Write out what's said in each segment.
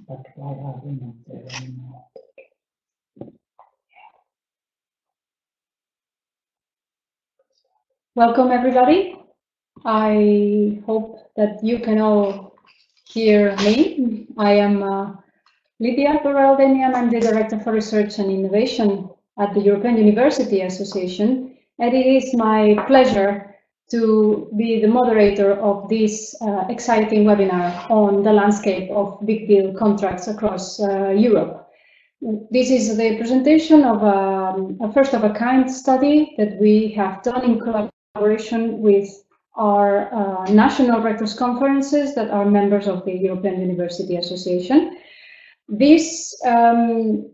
But why are we not there anymore? Welcome everybody. I hope that you can all hear me. I am Lidia Borrell-Damián. I'm the Director for Research and Innovation at the European University Association, and it is my pleasure to be the moderator of this exciting webinar on the landscape of big deal contracts across Europe. This is the presentation of a first-of-a-kind study that we have done in collaboration with our national rectors conferences that are members of the European University Association. This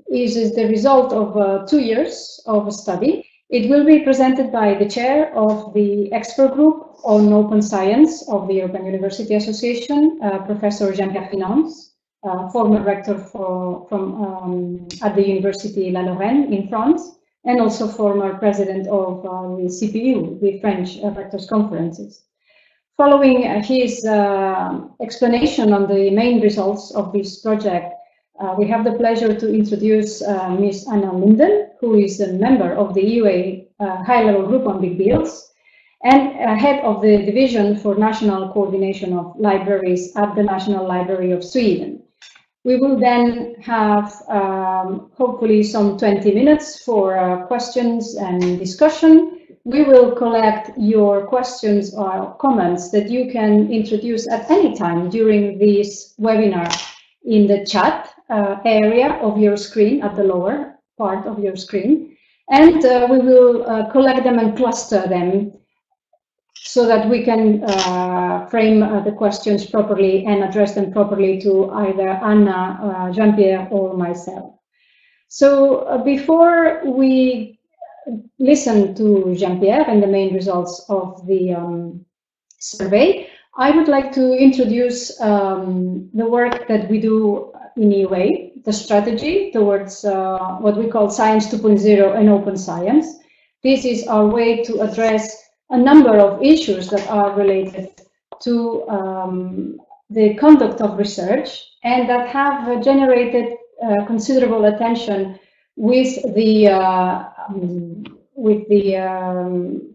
is the result of 2 years of a study. It will be presented by the chair of the expert group on open science of the European University Association, Professor Jean-Pierre, former rector at the Université La Lorraine in France, and also former president of the CPU, the French Rectors Conferences. Following his explanation on the main results of this project, we have the pleasure to introduce Ms. Anna Lundén, who is a member of the EUA high-level group on big deals and head of the Division for National Coordination of Libraries at the National Library of Sweden. We will then have hopefully some 20 minutes for questions and discussion. We will collect your questions or comments that you can introduce at any time during this webinar in the chat area of your screen, at the lower part of your screen. And we will collect them and cluster them so that we can frame the questions properly and address them properly to either Anna, Jean-Pierre, or myself. So before we listen to Jean-Pierre and the main results of the survey, I would like to introduce the work that we do in EUA, the strategy towards what we call Science 2.0 and open science. This is our way to address a number of issues that are related to the conduct of research and that have generated considerable attention with the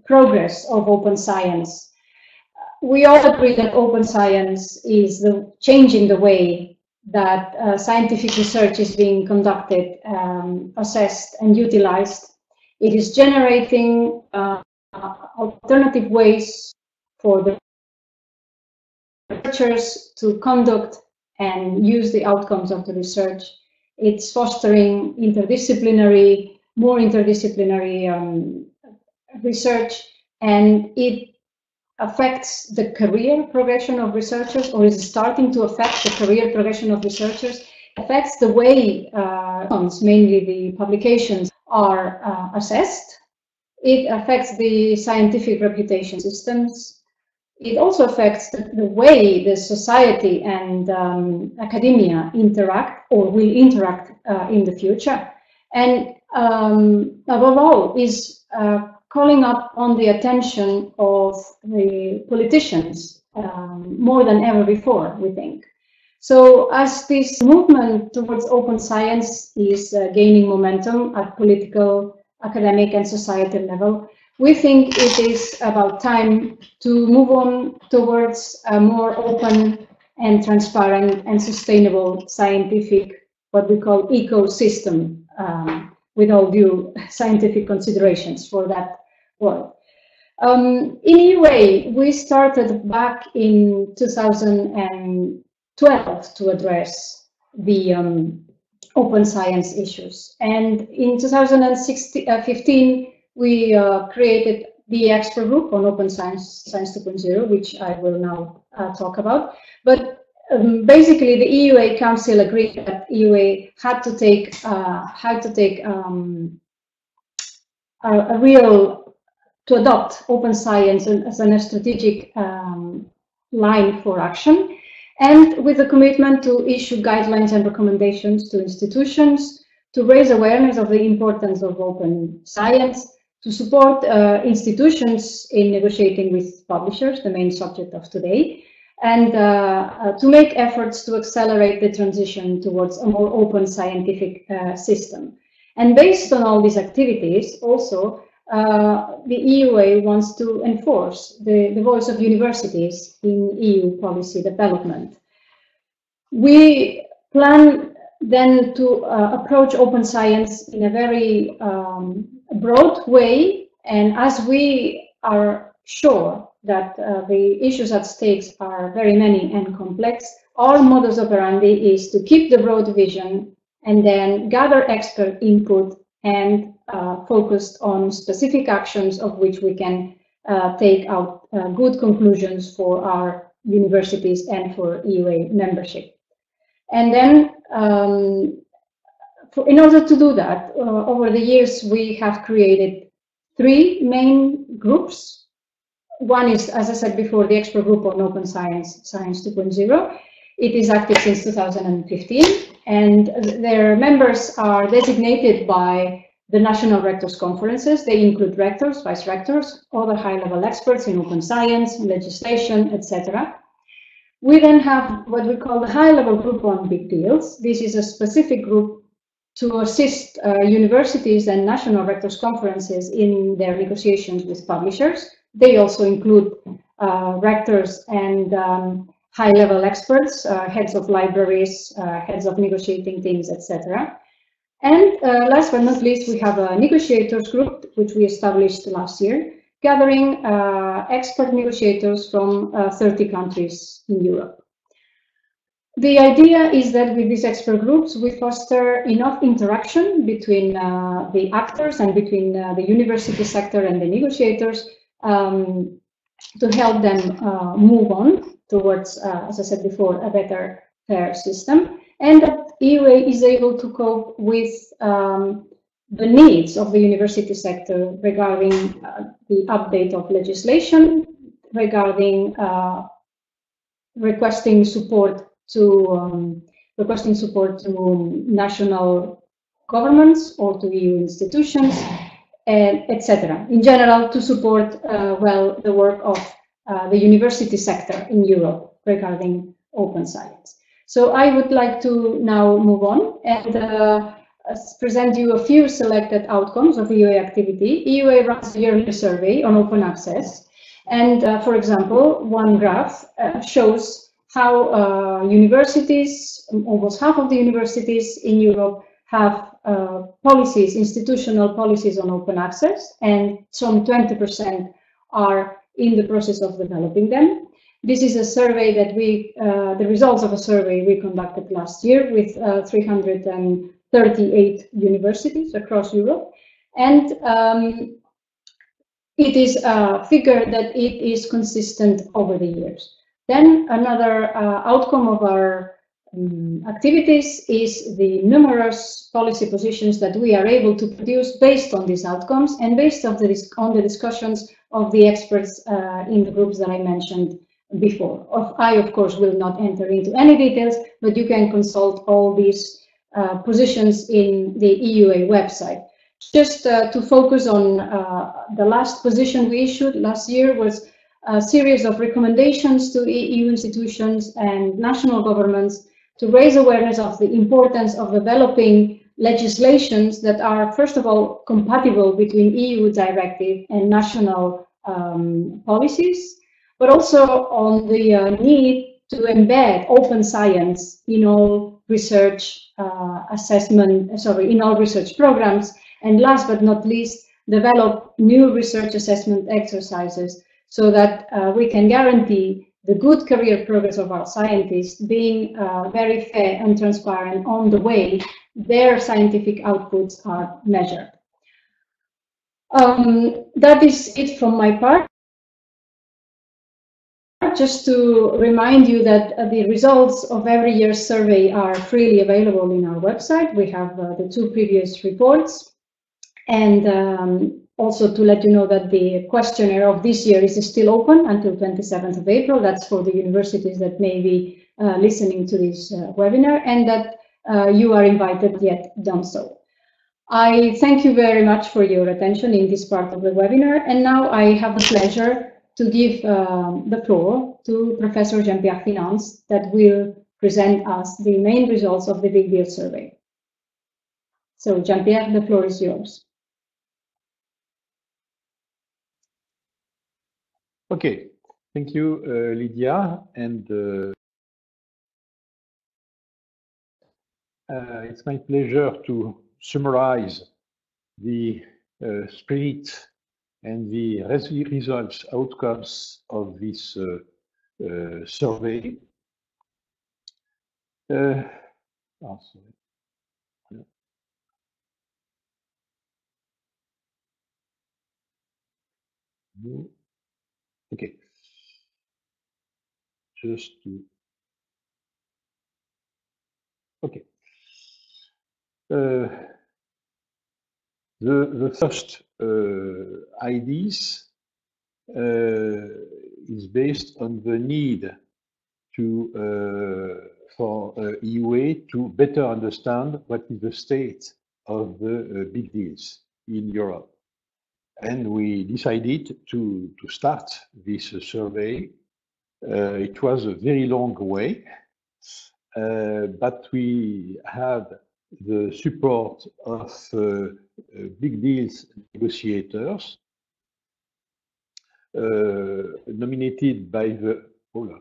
progress of open science. We all agree that open science is changing the way that scientific research is being conducted, assessed, and utilized. It is generating alternative ways for the researchers to conduct and use the outcomes of the research. It's fostering more interdisciplinary research, and it affects the career progression of researchers, or is starting to affect the career progression of researchers, affects the way mainly the publications are assessed. It affects the scientific reputation systems. It also affects the way the society and academia interact or will interact in the future. And above all, is calling up on the attention of the politicians more than ever before, we think. So as this movement towards open science is gaining momentum at political, academic and societal level, we think it is about time to move on towards a more open and transparent and sustainable scientific, what we call ecosystem, with all due scientific considerations for that word. In EUA, we started back in 2012 to address the open science issues. And in 2015, we created the expert group on open science, Science 2.0, which I will now talk about. But basically, the EUA Council agreed that EUA had to take to adopt open science as a strategic line for action, and with a commitment to issue guidelines and recommendations to institutions to raise awareness of the importance of open science, to support institutions in negotiating with publishers, the main subject of today, and to make efforts to accelerate the transition towards a more open scientific system. And based on all these activities, also, the EUA wants to enforce the voice of universities in EU policy development. We plan then to approach open science in a very broad way, and as we are sure that the issues at stake are very many and complex, our modus operandi is to keep the broad vision and then gather expert input and focused on specific actions of which we can take out good conclusions for our universities and for EUA membership. And then in order to do that, over the years we have created 3 main groups. One is, as I said before, the expert group on open science, Science 2.0. It is active since 2015, and their members are designated by the national rectors' conferences. They include rectors, vice rectors, other high-level experts in open science, legislation, etc. We then have what we call the high-level group on big deals. This is a specific group to assist universities and national rectors' conferences in their negotiations with publishers. They also include rectors and high-level experts, heads of libraries, heads of negotiating teams, etc. And last but not least, we have a negotiators group, which we established last year, gathering expert negotiators from 30 countries in Europe. The idea is that with these expert groups, we foster enough interaction between the actors and between the university sector and the negotiators to help them move on towards, as I said before, a better, fair system, and that EUA is able to cope with the needs of the university sector regarding the update of legislation, regarding requesting support to national governments or to EU institutions, etc. In general, to support well the work of the university sector in Europe regarding open science. So I would like to now move on and present you a few selected outcomes of EUA activity. EUA runs a yearly survey on open access, and for example, one graph shows how universities, almost half of the universities in Europe have policies, institutional policies on open access, and some 20% are in the process of developing them. This is a survey that the results of a survey we conducted last year with 338 universities across Europe, and it is a figure that it is consistent over the years. Then another outcome of our activities is the numerous policy positions that we are able to produce based on these outcomes and based on the discussions of the experts in the groups that I mentioned before. I, of course, will not enter into any details, but you can consult all these positions in the EUA website. Just to focus on the last position we issued last year was a series of recommendations to EU institutions and national governments to raise awareness of the importance of developing legislations that are, first of all, compatible between EU directive and national policies, but also on the need to embed open science in all research in all research programs, and last but not least, develop new research assessment exercises so that we can guarantee the good career progress of our scientists, being very fair and transparent on the way their scientific outputs are measured. That is it from my part. Just to remind you that the results of every year's survey are freely available in our website. We have the 2 previous reports, and also to let you know that the questionnaire of this year is still open until 27th of April. That's for the universities that may be listening to this webinar, and that you are invited yet done so. I thank you very much for your attention in this part of the webinar, and now I have the pleasure to give the floor to Professor Jean-Pierre Finance that will present us the main results of the Big Deal Survey. So Jean-Pierre, the floor is yours. Okay, thank you, Lidia, and it's my pleasure to summarize the spirit and the results, outcomes of this survey. Sorry. No. Okay. Just to. Okay. The first ideas is based on the need to for EUA to better understand what is the state of the big deals in Europe. And we decided to start this survey. It was a very long way, but we had the support of big deals negotiators nominated by the. Oh,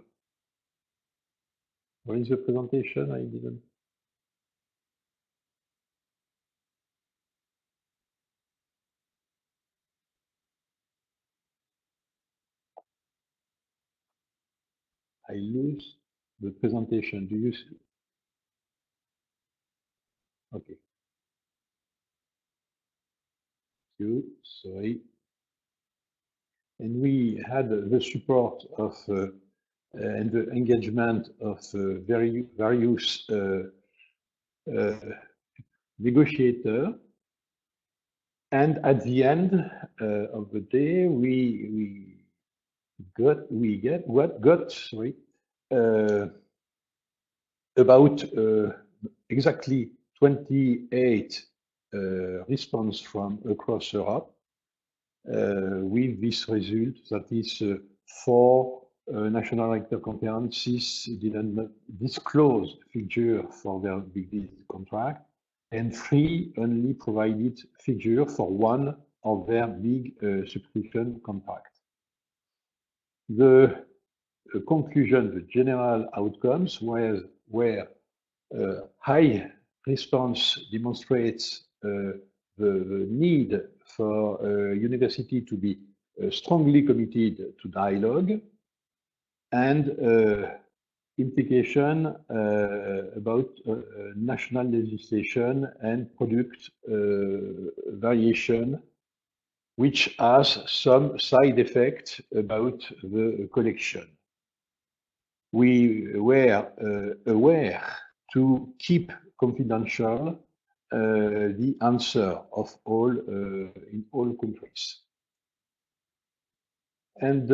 where is the presentation? I didn't. I lose the presentation. Do you see? Okay. Sorry. And we had the support of and the engagement of various negotiators. And at the end of the day, we got about exactly 28 response from across Europe with this result, that is 4 national rector conferences didn't disclose figure for their big deal contract, and 3 only provided figure for 1 of their big subscription contract. The conclusion, the general outcomes were high response demonstrates the need for university to be strongly committed to dialogue, and implication about national legislation and product variation, which has some side effect about the collection. We were aware to keep confidential the answer of all in all countries. And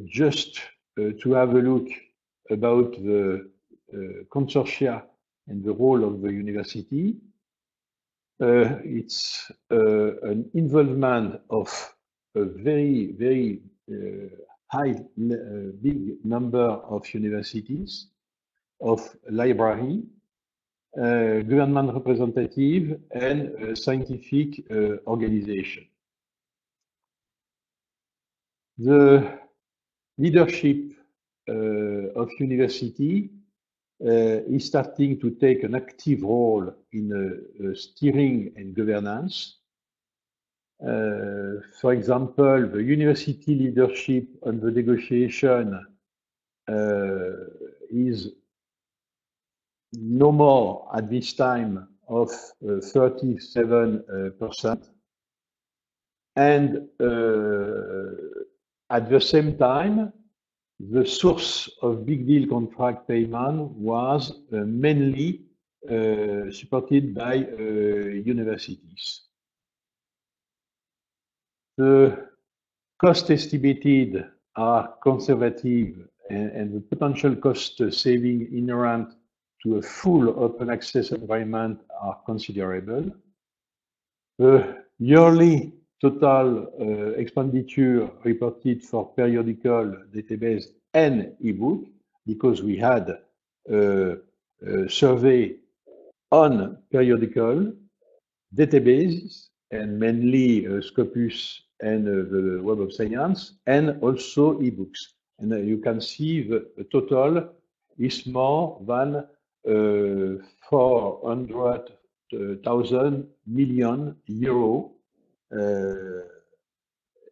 just to have a look about the consortia and the role of the university, it's an involvement of a very high, big number of universities, of library, government representative, and scientific organization. The leadership of university is starting to take an active role in steering and governance. For example, the university leadership on the negotiation is no more at this time of 37%. And at the same time, the source of big deal contract payment was mainly supported by universities. The cost estimated are conservative, and the potential cost saving inherent to a full open access environment are considerable. The yearly total expenditure reported for periodical database and ebook, because we had a survey on periodical databases and mainly Scopus and the Web of Science, and also ebooks. And you can see the total is more than 400,000 million euro.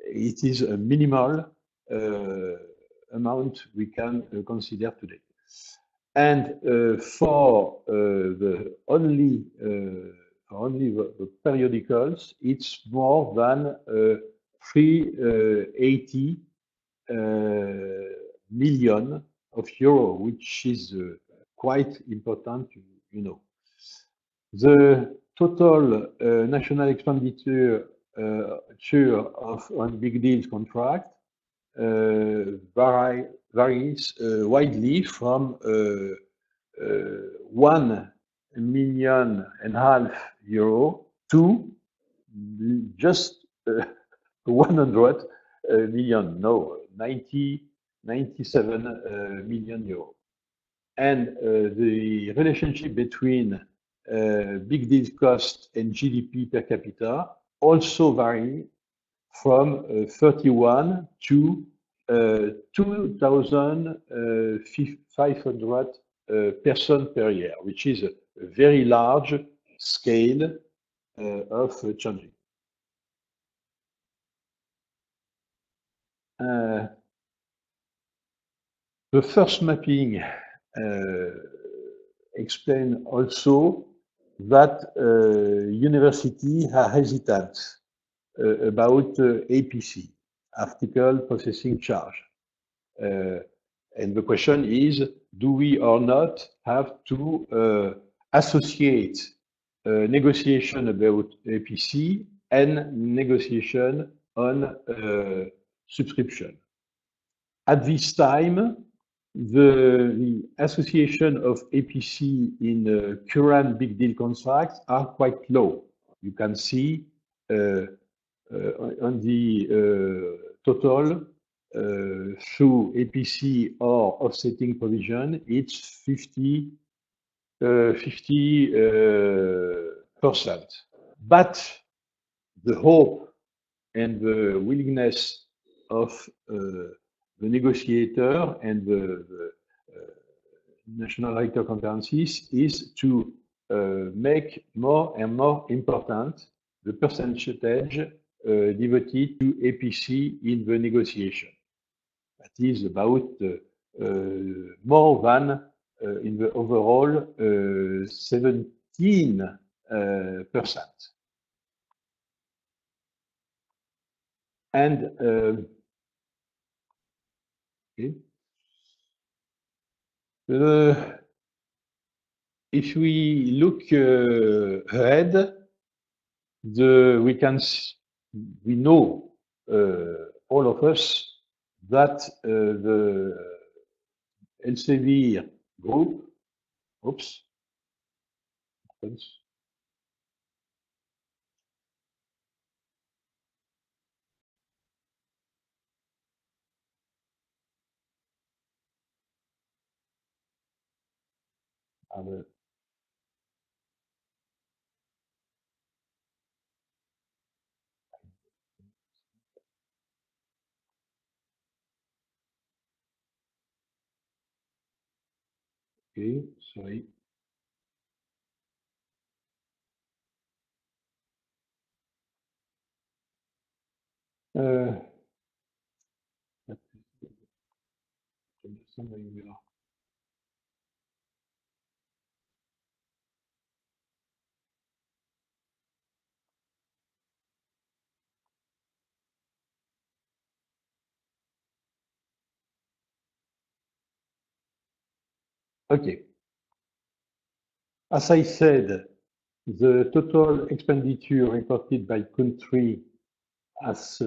It is a minimal amount we can consider today. And for the only the periodicals, it's more than 380 million of euro, which is quite important, you know. The total national expenditure on big deals contract varies widely from 1.5 million euro to just 100 million, no, 97 million euro. And the relationship between big deals cost and GDP per capita also vary from 31 to 2,500 person per year, which is a very large scale of changing. The first mapping explain also that university are hesitant about APC, article processing charge. And the question is, do we or not have to associate negotiation about APC and negotiation on subscription? At this time, the association of APC in current big deal contracts are quite low. You can see on the total through APC or offsetting provision, it's 50%. But the hope and the willingness of the negotiator and the national rector conferences is to make more and more important the percentage devoted to APC in the negotiation. That is about more than in the overall 17%. And okay. If we look ahead, we know all of us that the Elsevier group, oops, okay, sorry. Okay. As I said, the total expenditure reported by country, as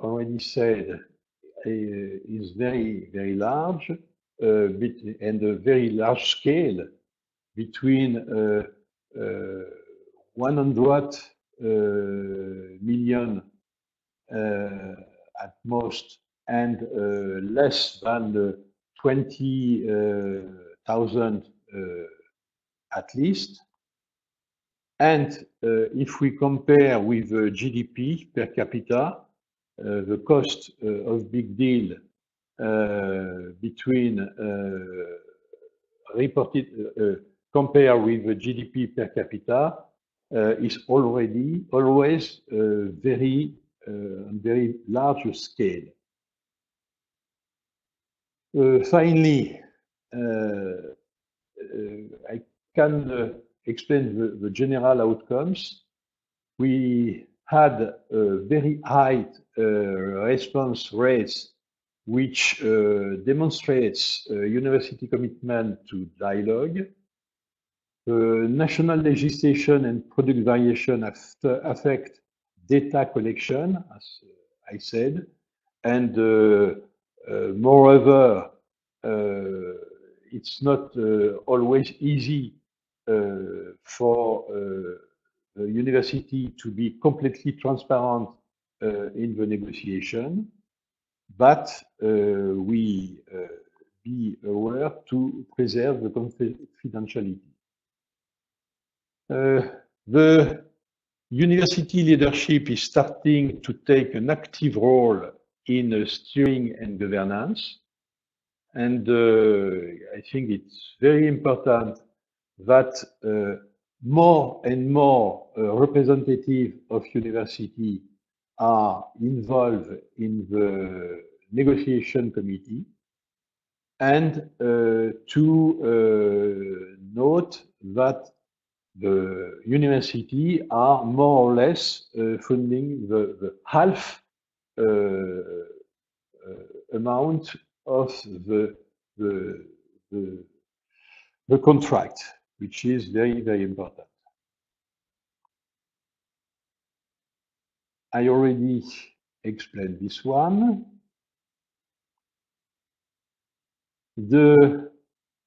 already said, is very, very large, and a very large scale between 100 million at most, and less than 20,000 at least. And if we compare with GDP per capita, the cost of big deal between reported compare with the GDP per capita is always very large scale. Finally, I can explain the general outcomes. We had very high response rates, which demonstrates university commitment to dialogue. National legislation and product variation affect data collection, as I said, and moreover, it's not always easy for the university to be completely transparent in the negotiation, but we be aware to preserve the confidentiality. The university leadership is starting to take an active role in steering and governance. And I think it's very important that more and more representatives of university are involved in the negotiation committee, and to note that the university are more or less funding the half amount of the contract, which is very important. I already explained this one. The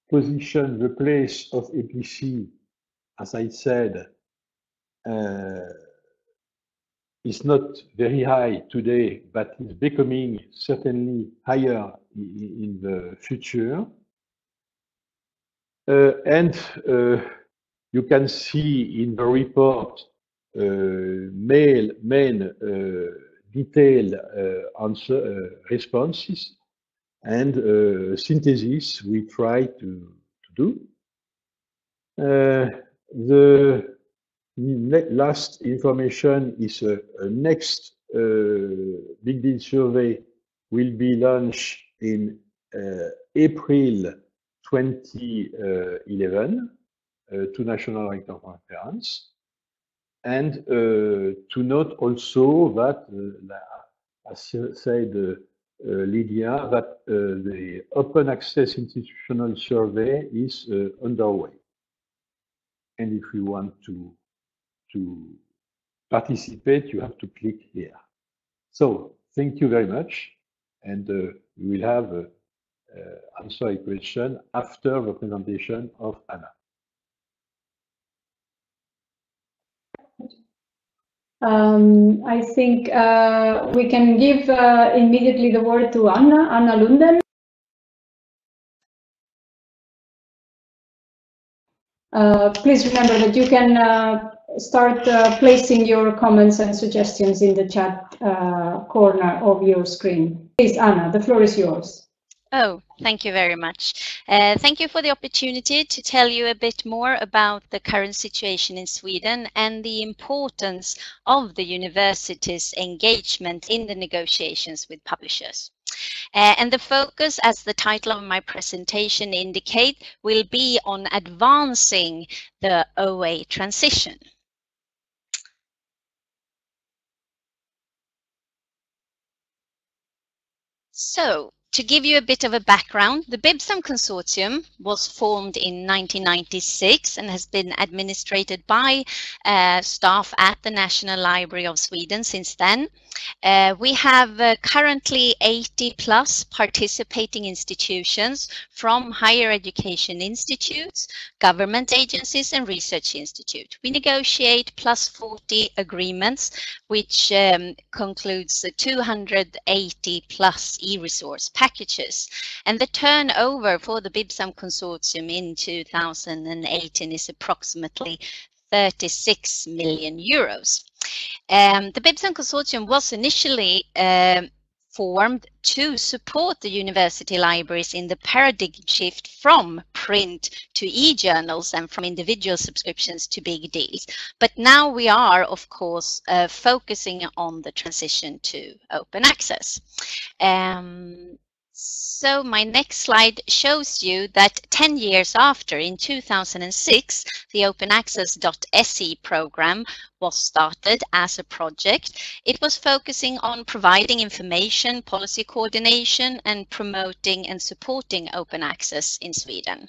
position, the place of EPC, as I said, is not very high today, but is becoming certainly higher in the future. And you can see in the report main detailed answer responses and synthesis we try to do. The last information is a next Big Deal Survey will be launched in April 2011 to National Rector Conference. And to note also that, as said Lidia, that the open access institutional survey is underway. And if you want to participate, you have to click here. So thank you very much, and we will have answer a question after the presentation of Anna. I think we can give immediately the word to Anna Lundén. Please remember that you can start placing your comments and suggestions in the chat corner of your screen. Please, Anna, the floor is yours. Oh, thank you very much. Thank you for the opportunity to tell you a bit more about the current situation in Sweden and the importance of the university's engagement in the negotiations with publishers. And the focus, as the title of my presentation indicate, will be on advancing the OA transition. So, To give you a bit of a background, the BIBSAM Consortium was formed in 1996 and has been administrated by staff at the National Library of Sweden since then. We have currently 80 plus participating institutions from higher education institutes, government agencies and research institutes. We negotiate plus 40 agreements, which concludes 280 plus e-resource packages. And the turnover for the BIBSAM Consortium in 2018 is approximately 36 million euros. The BIBSAM Consortium was initially formed to support the university libraries in the paradigm shift from print to e-journals and from individual subscriptions to big deals. But now we are, of course, focusing on the transition to open access. So my next slide shows you that 10 years after, in 2006, the openaccess.se program was started as a project. It was focusing on providing information, policy coordination, and promoting and supporting open access in Sweden.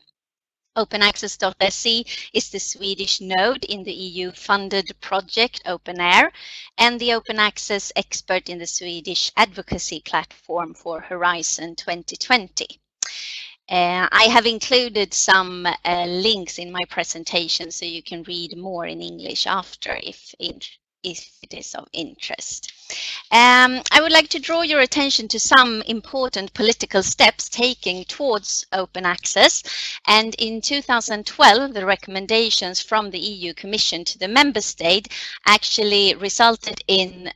Openaccess.se is the Swedish node in the EU-funded project Open Air and the open access expert in the Swedish advocacy platform for Horizon 2020. I have included some links in my presentation so you can read more in English after if it is of interest. I would like to draw your attention to some important political steps taken towards open access. And in 2012, the recommendations from the EU Commission to the member state actually resulted in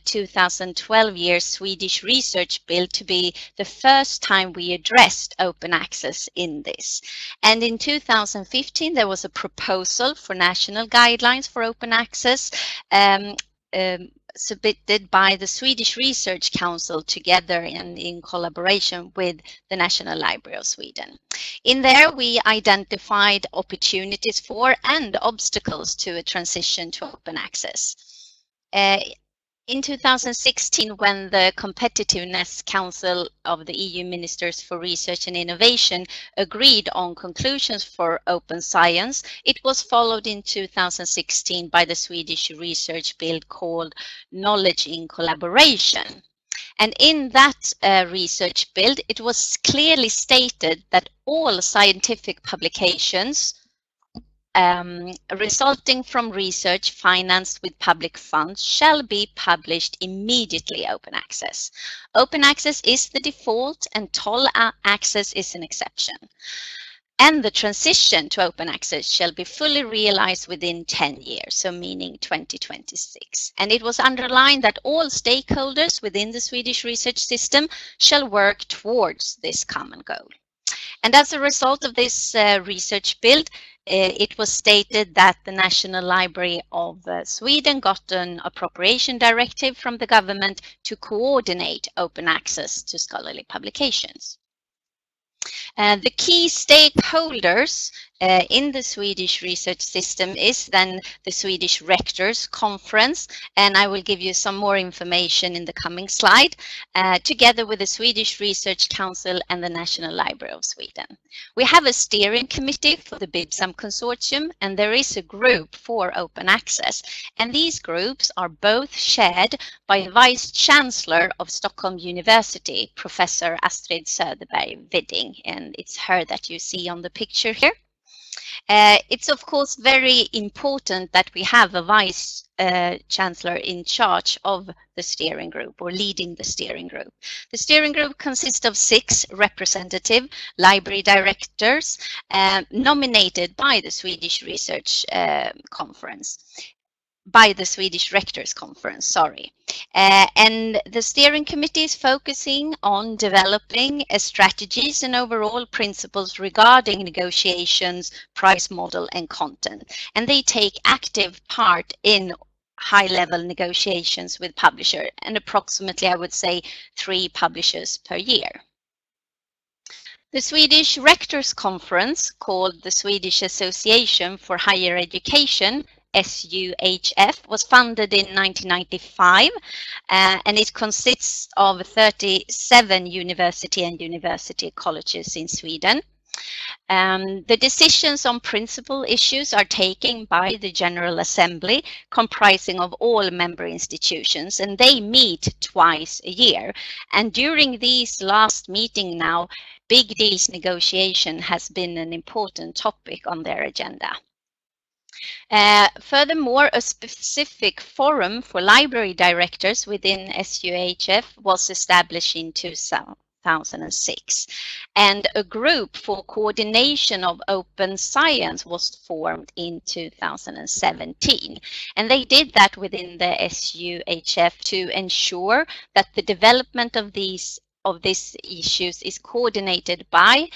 2012 year's Swedish research bill to be the first time we addressed open access in this. And in 2015, there was a proposal for national guidelines for open access submitted by the Swedish Research Council together and in collaboration with the National Library of Sweden. In there, we identified opportunities for and obstacles to a transition to open access. In 2016, when the Competitiveness Council of the EU Ministers for Research and Innovation agreed on conclusions for open science, it was followed in 2016 by the Swedish research bill called Knowledge in Collaboration. And in that research bill, it was clearly stated that all scientific publications resulting from research financed with public funds shall be published immediately open access. Open access is the default and toll access is an exception. And the transition to open access shall be fully realized within 10 years, so meaning 2026. And it was underlined that all stakeholders within the Swedish research system shall work towards this common goal. And as a result of this research build, it was stated that the National Library of Sweden got an appropriation directive from the government to coordinate open access to scholarly publications. The key stakeholders in the Swedish research system is then the Swedish Rectors Conference, and I will give you some more information in the coming slide, together with the Swedish Research Council and the National Library of Sweden. We have a steering committee for the BIBSAM Consortium, and there is a group for open access, and these groups are both chaired by the Vice Chancellor of Stockholm University, Professor Astrid Söderberg-Widding, and it's her that you see on the picture here. It's of course very important that we have a Vice Chancellor in charge of the steering group or leading the steering group. The steering group consists of 6 representative library directors nominated by the Swedish Research Conference. By the Swedish Rectors Conference, sorry. And the steering committee is focusing on developing strategies and overall principles regarding negotiations, price model and content. And they take active part in high-level negotiations with publishers, and approximately, I would say, 3 publishers per year. The Swedish Rectors Conference, called the Swedish Association for Higher Education, SUHF was founded in 1995, and it consists of 37 university and university colleges in Sweden. The decisions on principal issues are taken by the General Assembly, comprising of all member institutions, and they meet twice a year. And during these last meeting now, big deals negotiation has been an important topic on their agenda. Furthermore, a specific forum for library directors within SUHF was established in 2006, and a group for coordination of open science was formed in 2017. And they did that within the SUHF to ensure that the development of these issues is coordinated by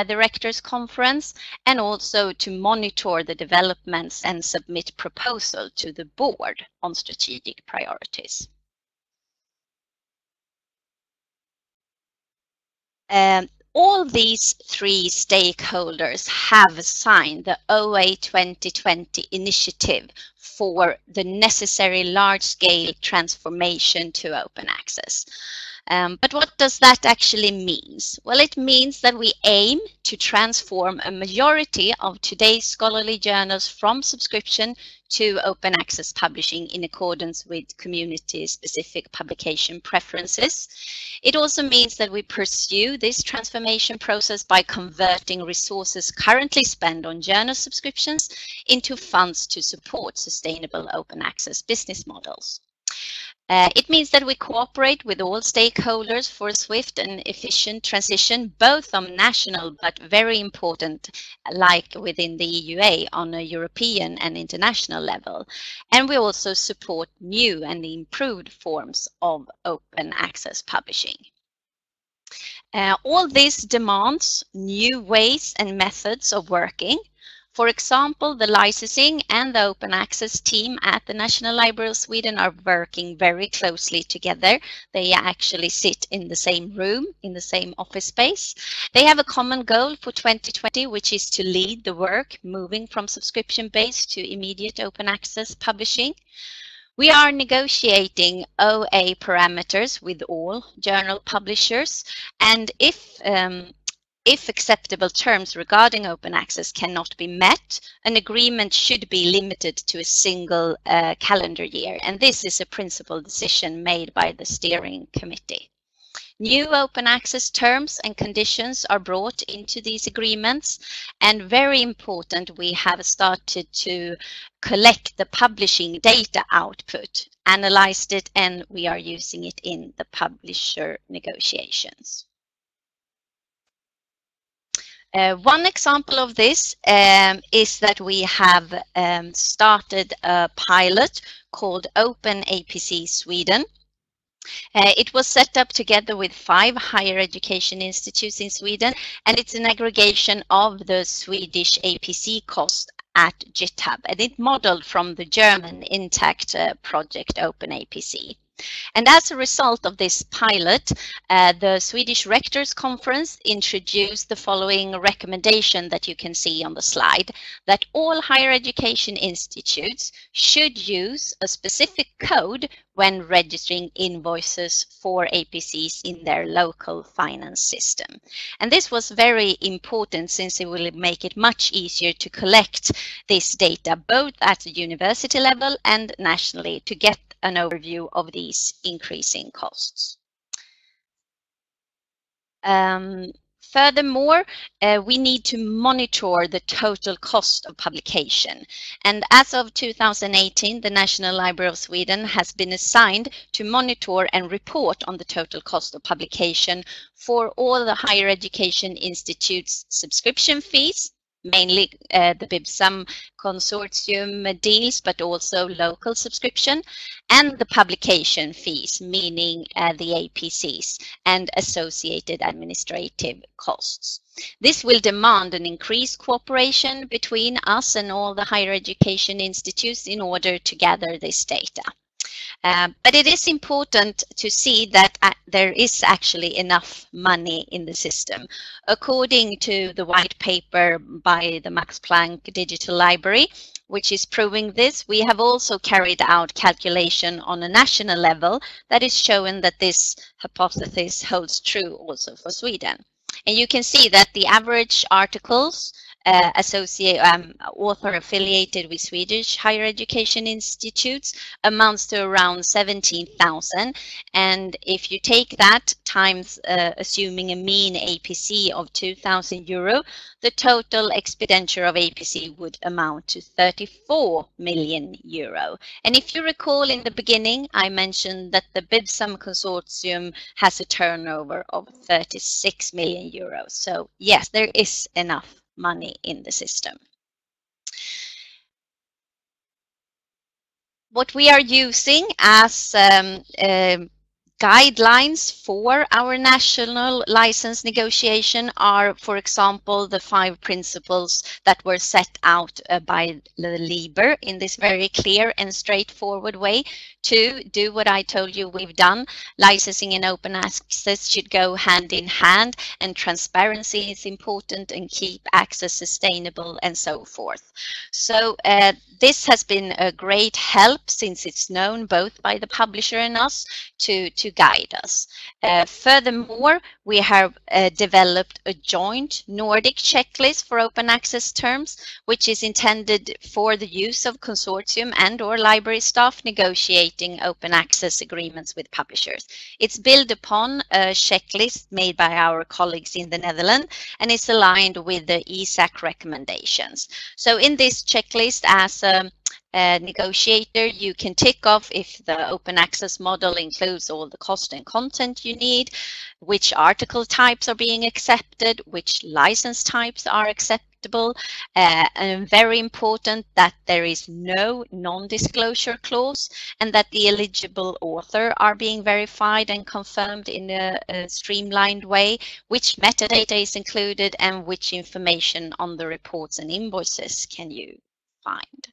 the Rectors' Conference, and also to monitor the developments and submit proposal to the board on strategic priorities. All these three stakeholders have signed the OA 2020 initiative for the necessary large-scale transformation to open access. But what does that actually mean? Well, it means that we aim to transform a majority of today's scholarly journals from subscription to open access publishing in accordance with community-specific publication preferences. It also means that we pursue this transformation process by converting resources currently spent on journal subscriptions into funds to support sustainable open access business models. It means that we cooperate with all stakeholders for a swift and efficient transition, both on national but very important, like within the EUA, on a European and international level. And we also support new and improved forms of open access publishing. All this demands new ways and methods of working. For example, the licensing and the open access team at the National Library of Sweden are working very closely together. They actually sit in the same room, in the same office space. They have a common goal for 2020, which is to lead the work moving from subscription-based to immediate open access publishing. We are negotiating OA parameters with all journal publishers, and if acceptable terms regarding open access cannot be met, an agreement should be limited to a single calendar year. And this is a principal decision made by the steering committee. New open access terms and conditions are brought into these agreements. And very important, we have started to collect the publishing data output, analyzed it, and we are using it in the publisher negotiations. One example of this is that we have started a pilot called Open APC Sweden. It was set up together with 5 higher education institutes in Sweden, and it's an aggregation of the Swedish APC cost at GitHub, and it modeled from the German Intact project Open APC. And as a result of this pilot, the Swedish Rectors' Conference introduced the following recommendation that you can see on the slide, that all higher education institutes should use a specific code when registering invoices for APCs in their local finance system. And this was very important, since it will make it much easier to collect this data both at the university level and nationally to get an overview of these increasing costs. Furthermore, we need to monitor the total cost of publication. And as of 2018, the National Library of Sweden has been assigned to monitor and report on the total cost of publication for all the higher education institutes' subscription fees, mainly the BIBSAM consortium deals, but also local subscription, and the publication fees, meaning the APCs, and associated administrative costs. This will demand an increased cooperation between us and all the higher education institutes in order to gather this data. But it is important to see that there is actually enough money in the system. According to the white paper by the Max Planck Digital Library, which is proving this. We have also carried out calculation on a national level that is showing that this hypothesis holds true also for Sweden. And you can see that the average articles author affiliated with Swedish higher education institutes amounts to around 17,000. And if you take that times assuming a mean APC of 2,000 euro, the total expenditure of APC would amount to 34 million euro. And if you recall in the beginning, I mentioned that the BIBSAM consortium has a turnover of 36 million euros. So yes, there is enough money in the system. What we are using as guidelines for our national license negotiation are, for example, the 5 principles that were set out by the LIBER in this very clear and straightforward way to do what I told you we've done. Licensing and open access should go hand in hand, and transparency is important, and keep access sustainable, and so forth. So this has been a great help, since it's known both by the publisher and us to guide us. Furthermore, we have developed a joint Nordic checklist for open access terms, which is intended for the use of consortium and/or library staff negotiating open access agreements with publishers. It's built upon a checklist made by our colleagues in the Netherlands, and is aligned with the ESAC recommendations. So in this checklist, as a negotiator, you can tick off if the open access model includes all the cost and content you need, which article types are being accepted, which license types are acceptable, and very important that there is no non-disclosure clause, and that the eligible author are being verified and confirmed in a streamlined way, which metadata is included, and which information on the reports and invoices can you find.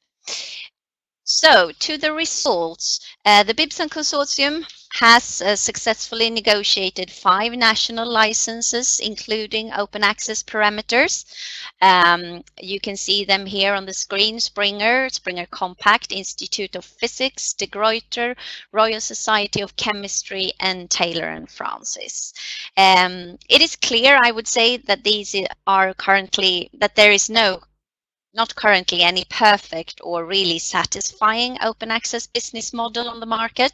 So, to the results, the BIBSAM consortium has successfully negotiated 5 national licenses, including open access parameters. You can see them here on the screen: Springer Compact, Institute of Physics, De Gruyter, Royal Society of Chemistry, and Taylor and Francis. It is clear, I would say, that these are currently, that there is not currently any perfect or really satisfying open access business model on the market.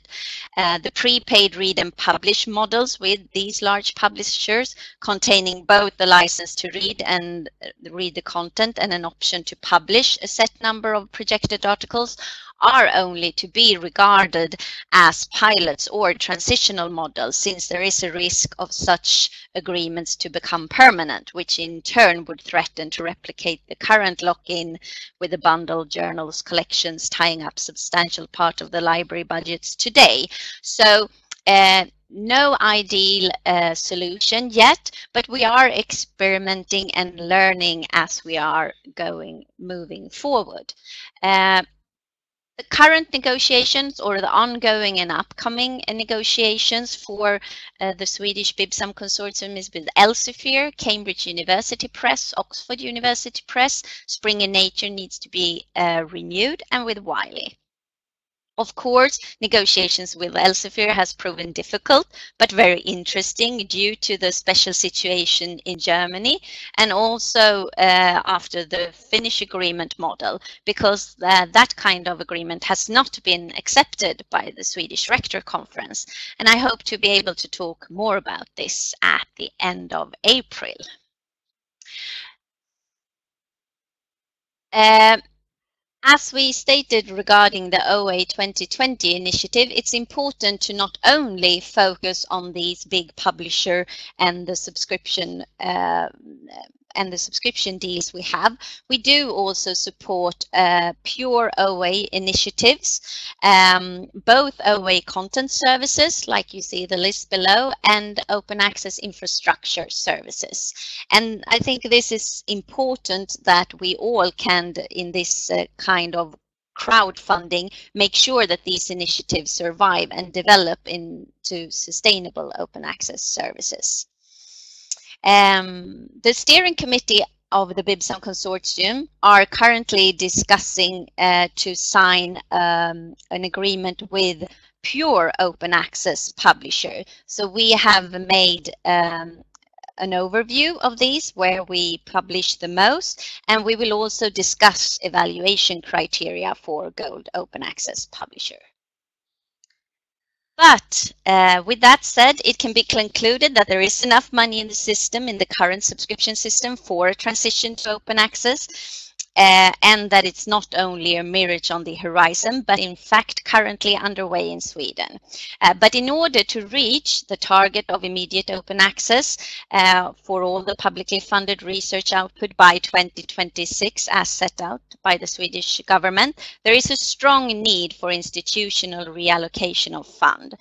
The prepaid read and publish models with these large publishers, containing both the license to read and read the content and an option to publish a set number of projected articles, are only to be regarded as pilots or transitional models, since there is a risk of such agreements to become permanent, which in turn would threaten to replicate the current lock-in with the bundled journals collections tying up substantial part of the library budgets today. So no ideal solution yet, but we are experimenting and learning as we are moving forward. The current negotiations, or the ongoing and upcoming negotiations for the Swedish BIBSAM consortium, is with Elsevier, Cambridge University Press, Oxford University Press, Springer Nature needs to be renewed, and with Wiley. Of course, negotiations with Elsevier has proven difficult, but very interesting due to the special situation in Germany, and also after the Finnish agreement model, because that kind of agreement has not been accepted by the Swedish Rector Conference. And I hope to be able to talk more about this at the end of April. As we stated regarding the OA 2020 initiative, it's important to not only focus on these big publisher and the subscription deals we have. We do also support pure OA initiatives, both OA content services, like you see the list below, and open access infrastructure services. And I think this is important that we all can, in this kind of crowdfunding, make sure that these initiatives survive and develop into sustainable open access services. The steering committee of the BIBSAM consortium are currently discussing to sign an agreement with pure open access publisher. So we have made an overview of these where we publish the most, and we will also discuss evaluation criteria for gold open access publisher. But with that said, it can be concluded that there is enough money in the system, in the current subscription system, for a transition to open access, and that it's not only a mirage on the horizon, but in fact currently underway in Sweden. But in order to reach the target of immediate open access for all the publicly funded research output by 2026, as set out by the Swedish government, there is a strong need for institutional reallocation of fund.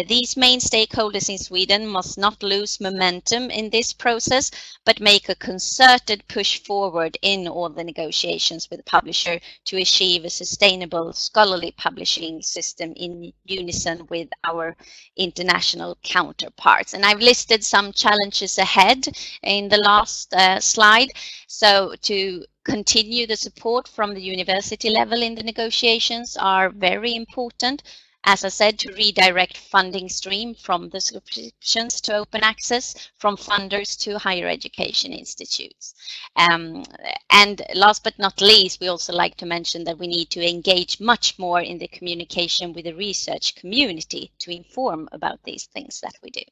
These main stakeholders in Sweden must not lose momentum in this process, but make a concerted push forward in all the negotiations with the publisher to achieve a sustainable scholarly publishing system in unison with our international counterparts. And I've listed some challenges ahead in the last slide. So to continue the support from the university level in the negotiations are very important. As I said, to redirect funding stream from the subscriptions to open access, from funders to higher education institutes. And last but not least, we also like to mention that we need to engage much more in the communication with the research community to inform about these things that we do.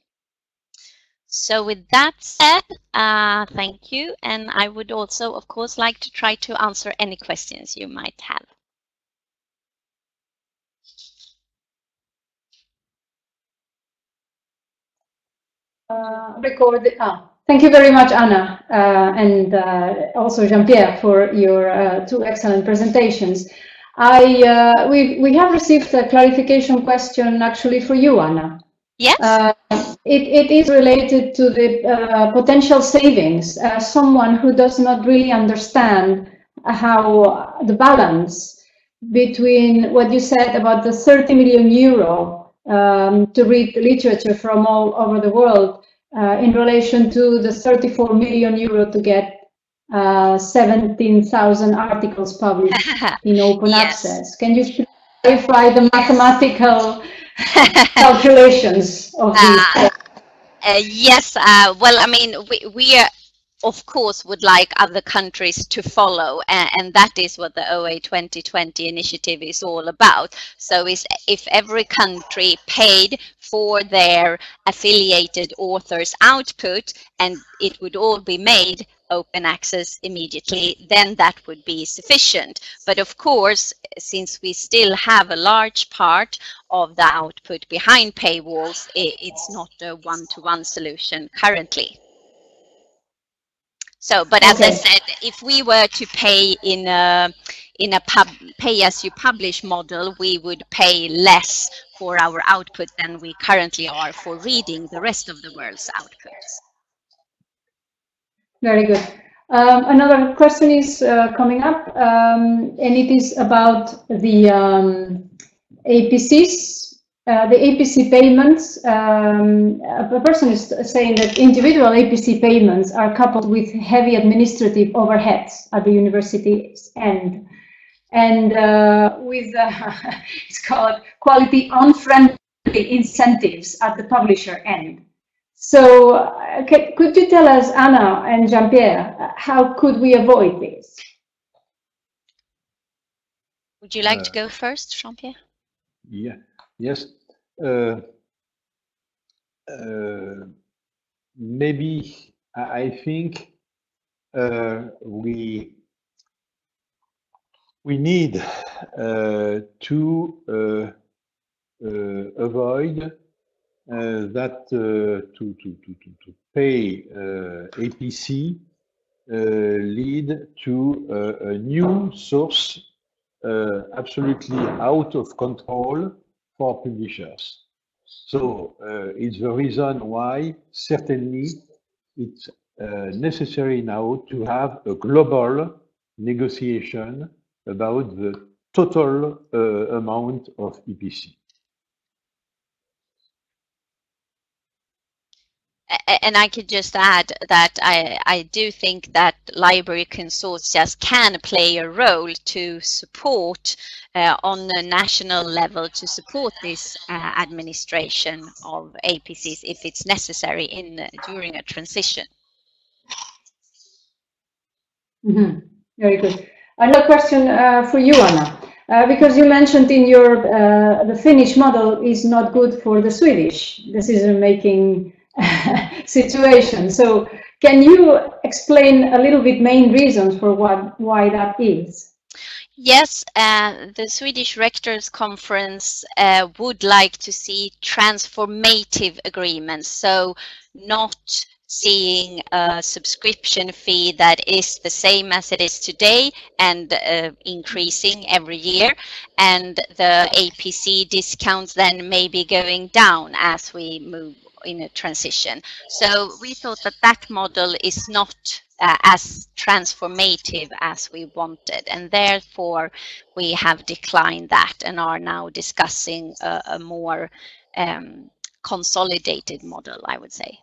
So with that said, thank you. And I would also, of course, like to try to answer any questions you might have. Thank you very much, Anna, and also Jean-Pierre for your two excellent presentations. We have received a clarification question actually for you, Anna. Yes. It is related to the potential savings. Someone who does not really understand how the balance between what you said about the 30 million euro to read literature from all over the world in relation to the 34 million euro to get 17,000 articles published in open access. Can you clarify the mathematical calculations of these? Yes, well, I mean, we are, of course, would like other countries to follow, and that is what the OA 2020 initiative is all about. So if every country paid for their affiliated authors' output and it would all be made open access immediately, then that would be sufficient. But of course, since we still have a large part of the output behind paywalls, it's not a one-to-one solution currently. So, but as I said, if we were to pay in a pay-as-you-publish model, we would pay less for our output than we currently are for reading the rest of the world's outputs. Very good. Another question is coming up, and it is about the APCs. The APC payments, a person is saying that individual APC payments are coupled with heavy administrative overheads at the university's end. And with, it's called quality unfriendly incentives at the publisher end. So could you tell us, Anna and Jean-Pierre, how could we avoid this? Would you like to go first, Jean-Pierre? Yeah. Yes. Maybe I think we need to avoid that to pay APC lead to a new source absolutely out of control for publishers. So it's the reason why certainly it's necessary now to have a global negotiation about the total amount of EPC. And I could just add that I do think that library consortia can play a role to support on a national level to support this administration of APCs if it's necessary during a transition. Mm-hmm. Very good. Another question for you, Anna, because you mentioned in your the Finnish model is not good for the Swedish decision-making situation. So, can you explain a little bit main reasons for why that is? Yes, the Swedish Rectors Conference would like to see transformative agreements, so not seeing a subscription fee that is the same as it is today and increasing every year, and the APC discounts then maybe going down as we move in a transition. So we thought that that model is not as transformative as we wanted, and therefore we have declined that and are now discussing a more consolidated model, I would say.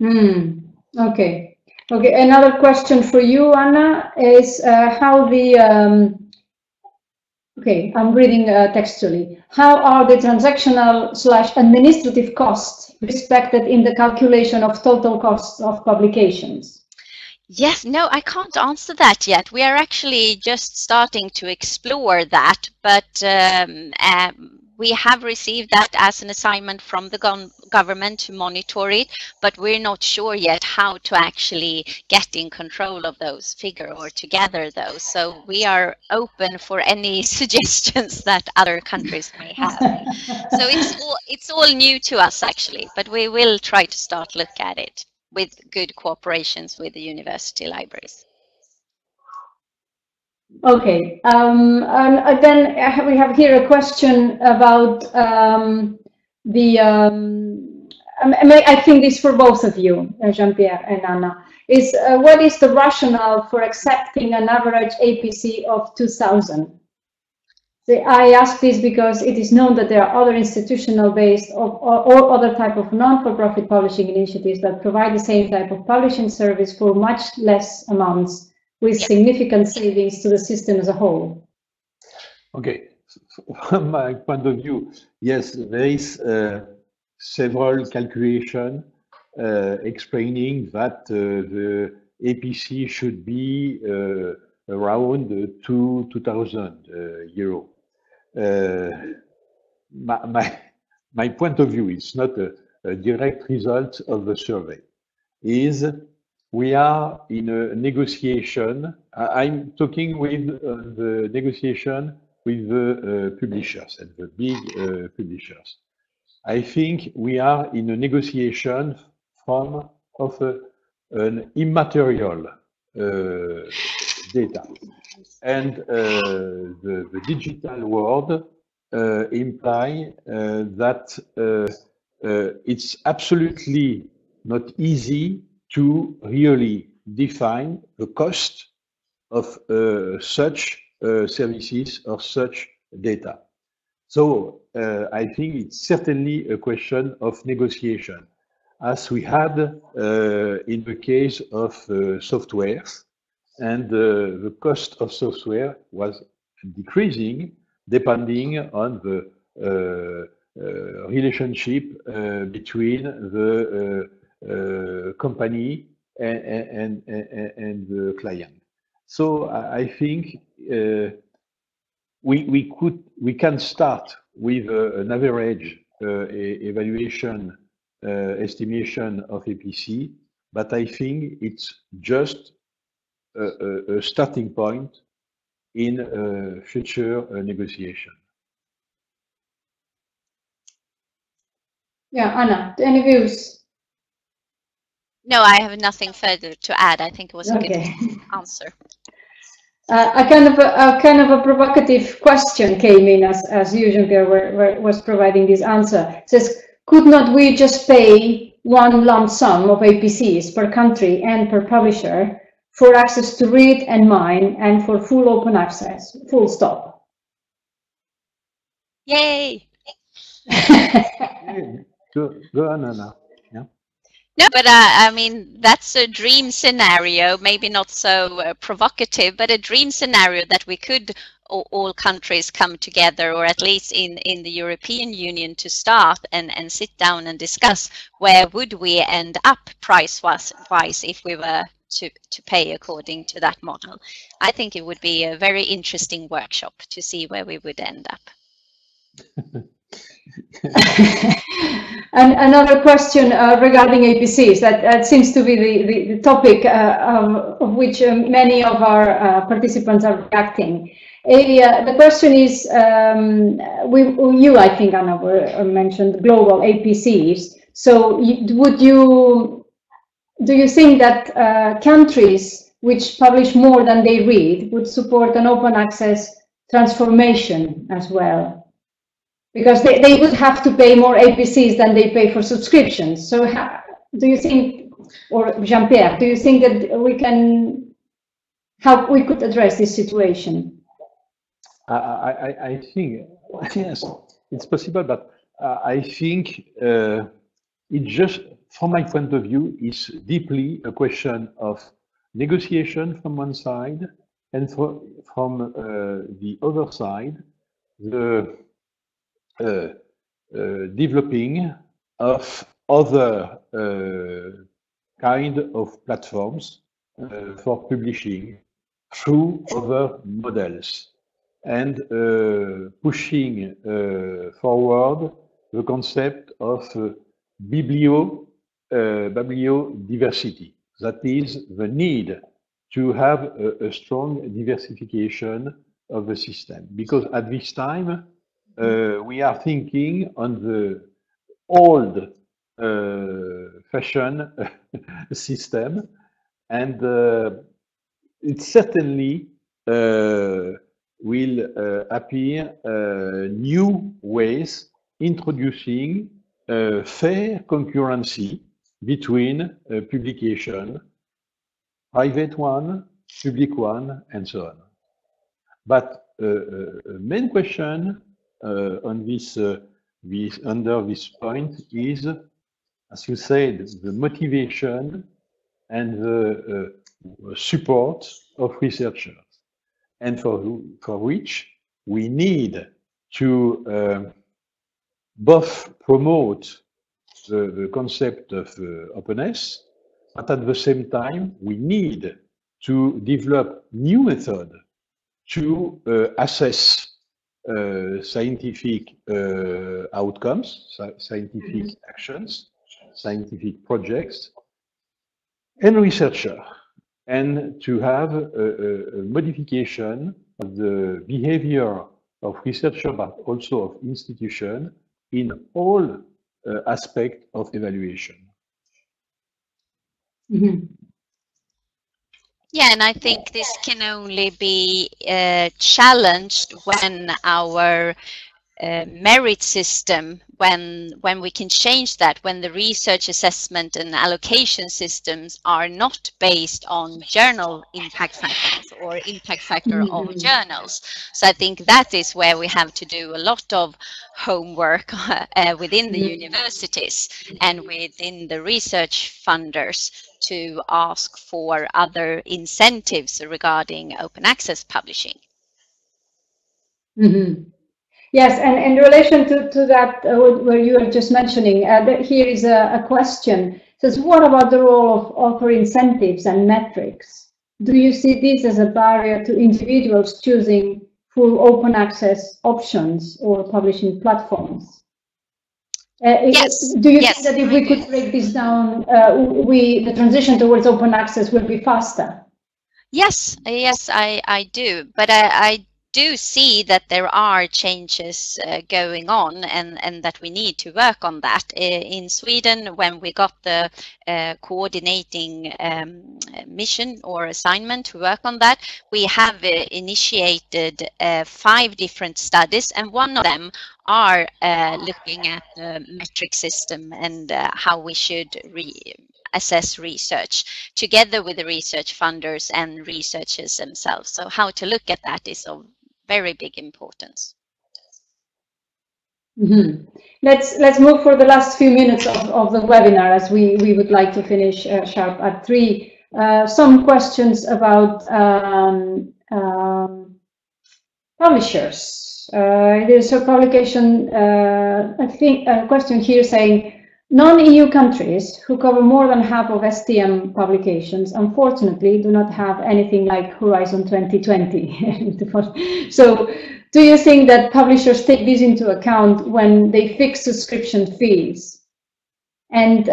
Okay. Okay. Another question for you, Anna, is how the okay, I'm reading textually. How are the transactional/administrative costs respected in the calculation of total costs of publications? Yes, no, I can't answer that yet. We are actually just starting to explore that, but we have received that as an assignment from the government to monitor it, but we're not sure yet how to actually get in control of those figures or to gather those. So we are open for any suggestions that other countries may have. So it's all new to us actually, but we will try to start look at it with good cooperations with the university libraries. Okay, and then we have here a question about I think this for both of you, Jean-Pierre and Anna, is what is the rationale for accepting an average APC of 2,000? I ask this because it is known that there are other institutional-based or other type of non-for-profit publishing initiatives that provide the same type of publishing service for much less amounts, with significant savings to the system as a whole. Okay, from my point of view, yes, there is several calculations explaining that the APC should be around 2,000 euro. My point of view, it's not a direct result of the survey, is we are in a negotiation. I'm talking with the negotiation with the publishers and the big publishers. I think we are in a negotiation of an immaterial data. And the digital world imply that it's absolutely not easy to really define the cost of such services or such data. So I think it's certainly a question of negotiation, as we had in the case of software, and the cost of software was decreasing depending on the relationship between the company and the client. So I think we can start with an average evaluation estimation of APC, but I think it's just a starting point in future negotiation. Yeah, Anna, any views? No, I have nothing further to add. I think it was a good answer. A kind of a provocative question came in as you, Jean-Pierre, was providing this answer. It says, could not we just pay one lump sum of APCs per country and per publisher for access to read and mine and for full open access, full stop? Yay! Go on, Anna. Yeah. No, but I mean, that's a dream scenario, maybe not so provocative, but a dream scenario that we could all countries come together, or at least in the European Union, to start and sit down and discuss where would we end up price-wise if we were to pay according to that model. I think it would be a very interesting workshop to see where we would end up. And another question regarding APCs, that seems to be the topic of which many of our participants are reacting. The question is, you, I think, Anna, mentioned global APCs. So do you think that countries which publish more than they read would support an open access transformation as well? Because they would have to pay more APCs than they pay for subscriptions. So do you think, or Jean-Pierre, do you think that how we could address this situation? I think, yes, it's possible, but I think it just, from my point of view, is deeply a question of negotiation from one side, and from the other side, the developing of other kind of platforms for publishing through other models, and pushing forward the concept of bibliodiversity. That is the need to have a strong diversification of the system, because at this time we are thinking on the old fashion system, and it certainly will appear new ways introducing fair concurrency between publication, private one, public one, and so on. But main question on this, under this point is, as you said, the motivation and the support of researchers, and for which we need to both promote the concept of openness, but at the same time we need to develop new methods to assess scientific outcomes, scientific actions, scientific projects, and researcher, and to have a modification of the behavior of researcher, but also of institution in all aspects of evaluation. Mm-hmm. Yeah, and I think this can only be challenged when our merit system, when we can change that, when the research assessment and allocation systems are not based on journal impact factors or impact factor of journals. So I think that is where we have to do a lot of homework within the universities and within the research funders to ask for other incentives regarding open access publishing. Mm-hmm. Yes, and in relation to that, where you were just mentioning, here is a question. It says, what about the role of author incentives and metrics? Do you see this as a barrier to individuals choosing full open access options or publishing platforms? Yes. Do you think that if we could break this down, the transition towards open access will be faster? Yes, I do. But I do see that there are changes going on, and that we need to work on that. In Sweden, when we got the coordinating mission or assignment to work on that, we have initiated 5 different studies, and one of them are looking at the metric system and how we should assess research together with the research funders and researchers themselves. So how to look at that is of very big importance. Mm-hmm. Let's move for the last few minutes of the webinar, as we would like to finish sharp at 3. Some questions about publishers. There's a publication, I think, a question here saying, non-EU countries who cover more than half of STM publications, unfortunately, do not have anything like Horizon 2020. So, do you think that publishers take this into account when they fix subscription fees? And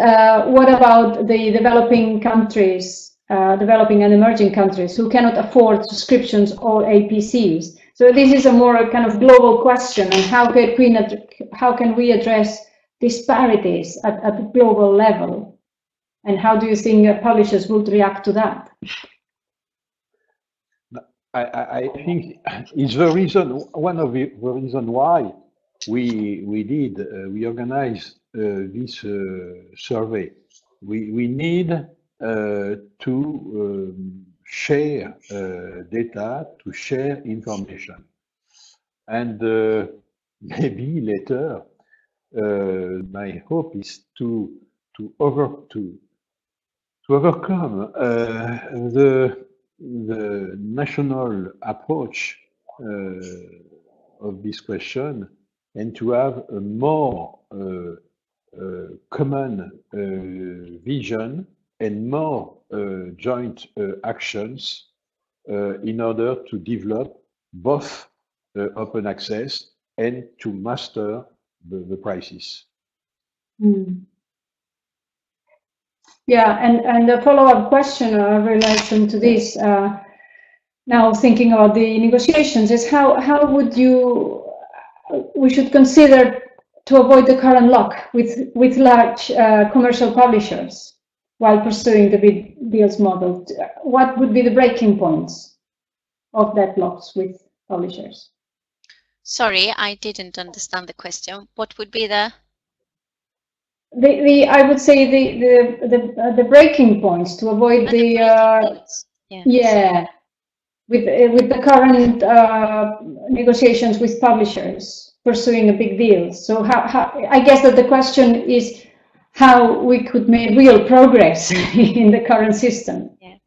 what about the developing countries, developing and emerging countries who cannot afford subscriptions or APCs? So this is a more kind of global question, and how can we address disparities at the global level? And how do you think publishers would react to that? I think it's the reason, one of the reason why we organized this survey. We need to share data, to share information, and maybe later my hope is to overcome the national approach of this question, and to have a more common vision and more joint actions in order to develop both open access and to master the crisis. Mm. Yeah, and a follow-up question in relation to this, now thinking about the negotiations, is how would we should consider to avoid the current lock with large commercial publishers while pursuing the big deals model? What would be the breaking points of that locks with publishers? Sorry, I didn't understand the question. What would be the? I would say the breaking points to avoid yeah, with the current negotiations with publishers pursuing a big deal. So how I guess that the question is how we could make real progress in the current system. Yeah,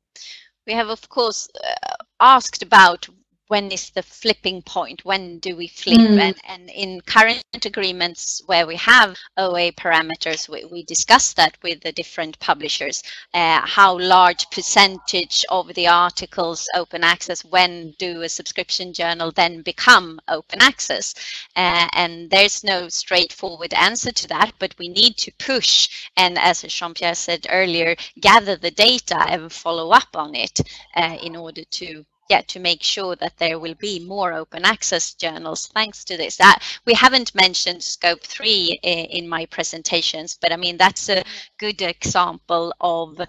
we have of course asked about when is the flipping point, when do we flip? And in current agreements where we have OA parameters, we discuss that with the different publishers, how large percentage of the articles open access, when do a subscription journal then become open access? And there's no straightforward answer to that, but we need to push, and as Jean-Pierre said earlier, gather the data and follow up on it in order to make sure that there will be more open access journals thanks to this. That we haven't mentioned scope 3 in my presentations, but I mean that's a good example of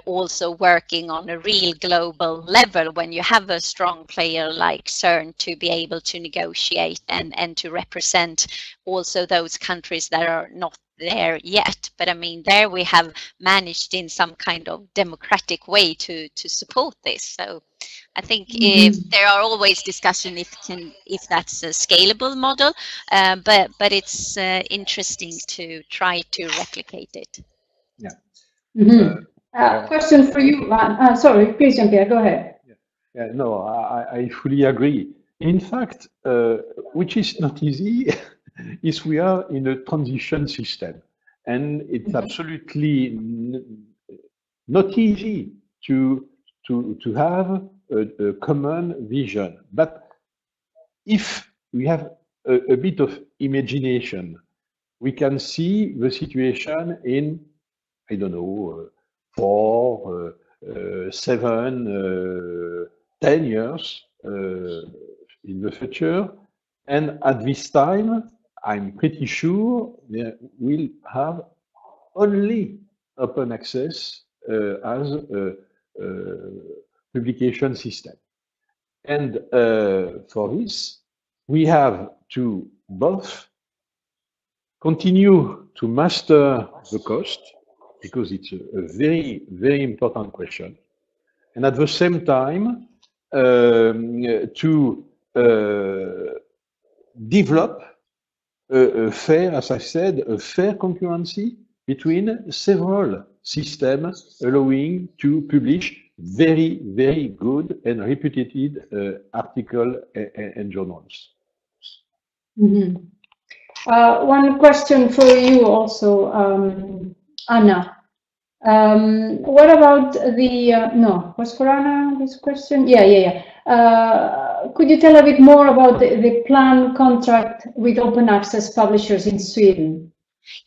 also working on a real global level when you have a strong player like CERN to be able to negotiate and to represent also those countries that are not there yet. But I mean, there we have managed in some kind of democratic way to support this. So I think if there are always discussion if that's a scalable model, but it's interesting to try to replicate it. Yeah. Question for you. Sorry, please, Jean-Pierre, go ahead. Yeah, no, I fully agree. In fact, which is not easy, is we are in a transition system, and it's absolutely not easy to have a common vision. But if we have a bit of imagination, we can see the situation in, I don't know, 4, 7, 10 years in the future. And at this time, I'm pretty sure we'll have only open access as a publication system. And for this, we have to both continue to master the cost, because it's a very, very important question, and at the same time to develop a fair, as I said, a fair concurrency between several systems allowing to publish very, very good and reputed articles and journals. Mm-hmm. One question for you also, Anna. What about the, no, was for Anna this question? Yeah. Could you tell a bit more about the planned contract with open access publishers in Sweden?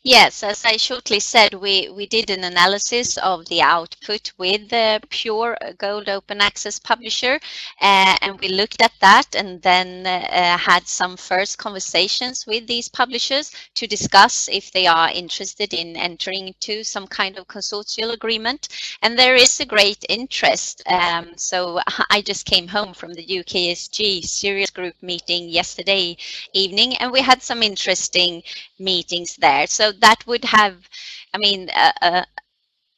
Yes, as I shortly said, we did an analysis of the output with the pure gold open access publisher, and we looked at that and then had some first conversations with these publishers to discuss if they are interested in entering into some kind of consortial agreement. And there is a great interest. So I just came home from the UKSG Serious Group meeting yesterday evening, and we had some interesting meetings there. So that would have, I mean,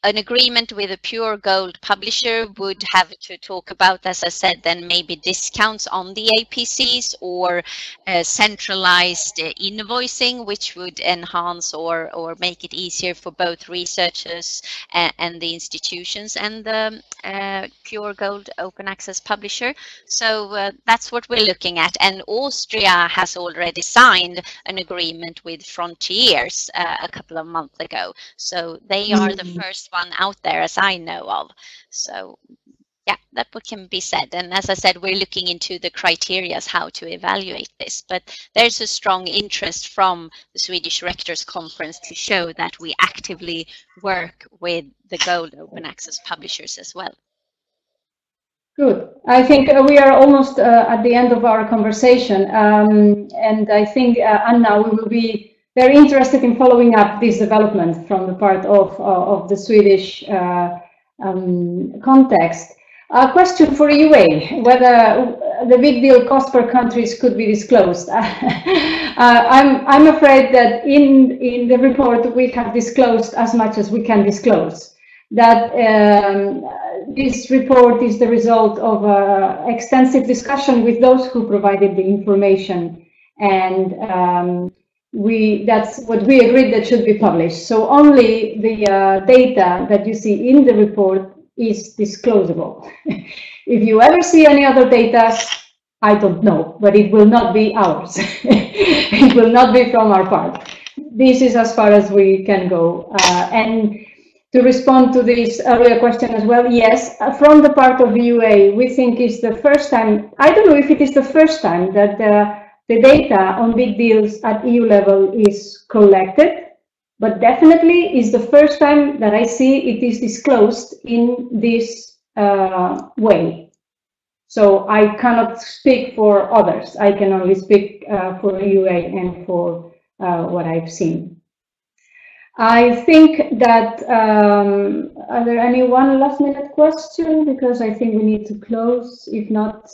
an agreement with a pure gold publisher would have to talk about, as I said, then maybe discounts on the APCs or centralized invoicing, which would enhance or make it easier for both researchers and the institutions and the pure gold open access publisher. So that's what we're looking at. And Austria has already signed an agreement with Frontiers a couple of months ago. So they are the first one out there as I know of. So yeah, that what can be said. And as I said, we're looking into the criteria how to evaluate this, but there's a strong interest from the Swedish Rectors Conference to show that we actively work with the gold open access publishers as well. Good. I think we are almost at the end of our conversation, and I think Anna, we will be very interested in following up this development from the part of the Swedish context. A question for EUA, whether the big deal cost per countries could be disclosed. I'm afraid that in the report we have disclosed as much as we can disclose. That this report is the result of extensive discussion with those who provided the information, and that's what we agreed that should be published. So only the data that you see in the report is disclosable. If you ever see any other data, I don't know, but it will not be ours. It will not be from our part. This is as far as we can go. And to respond to this earlier question as well, yes, from the part of EUA, we think it's the first time, I don't know if it is the first time that the data on big deals at EU level is collected, but definitely is the first time that I see it is disclosed in this way. So I cannot speak for others. I can only speak for EUA and for what I've seen. I think that, are there any one last minute question? Because I think we need to close. If not,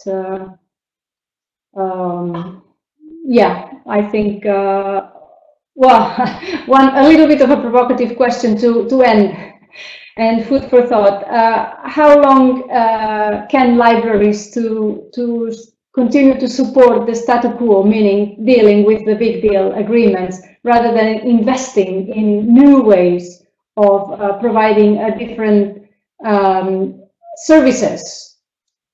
yeah, I think, well, a little bit of a provocative question to end and food for thought. How long can libraries to continue to support the status quo, meaning dealing with the big deal agreements, rather than investing in new ways of providing different services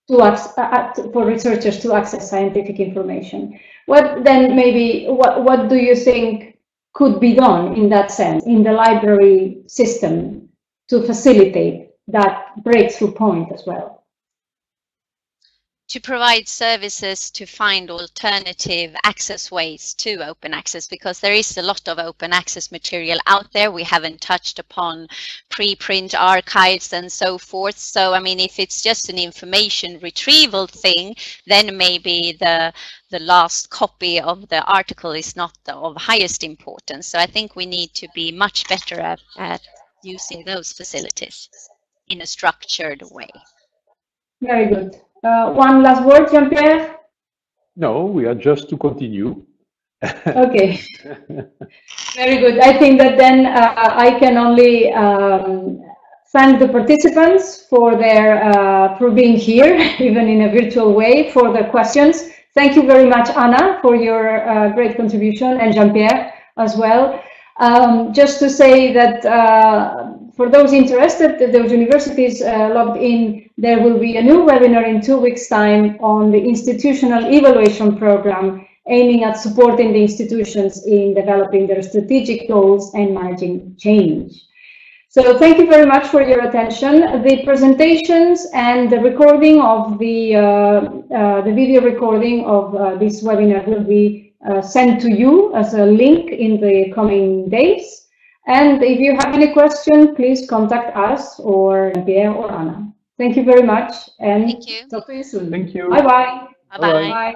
for researchers to access scientific information? What then maybe, what do you think could be done in that sense, in the library system, to facilitate that breakthrough point as well? To provide services to find alternative access ways to open access, because there is a lot of open access material out there. We haven't touched upon preprint archives and so forth. So, I mean, if it's just an information retrieval thing, then maybe the last copy of the article is not of highest importance. So I think we need to be much better at using those facilities in a structured way. Very good. One last word, Jean-Pierre? No, we are just to continue. Okay. Very good. I think that then I can only thank the participants for their for being here, even in a virtual way, for the questions. Thank you very much, Anna, for your great contribution, and Jean-Pierre as well. Just to say that for those interested, those universities logged in, there will be a new webinar in 2 weeks' time on the institutional evaluation program, aiming at supporting the institutions in developing their strategic goals and managing change. So thank you very much for your attention. The presentations and the recording of the video recording of this webinar will be sent to you as a link in the coming days. And if you have any question, please contact us or Pierre or Anna. Thank you very much, and Thank you. talk to you soon. Thank you. Bye-bye. Bye-bye. Bye.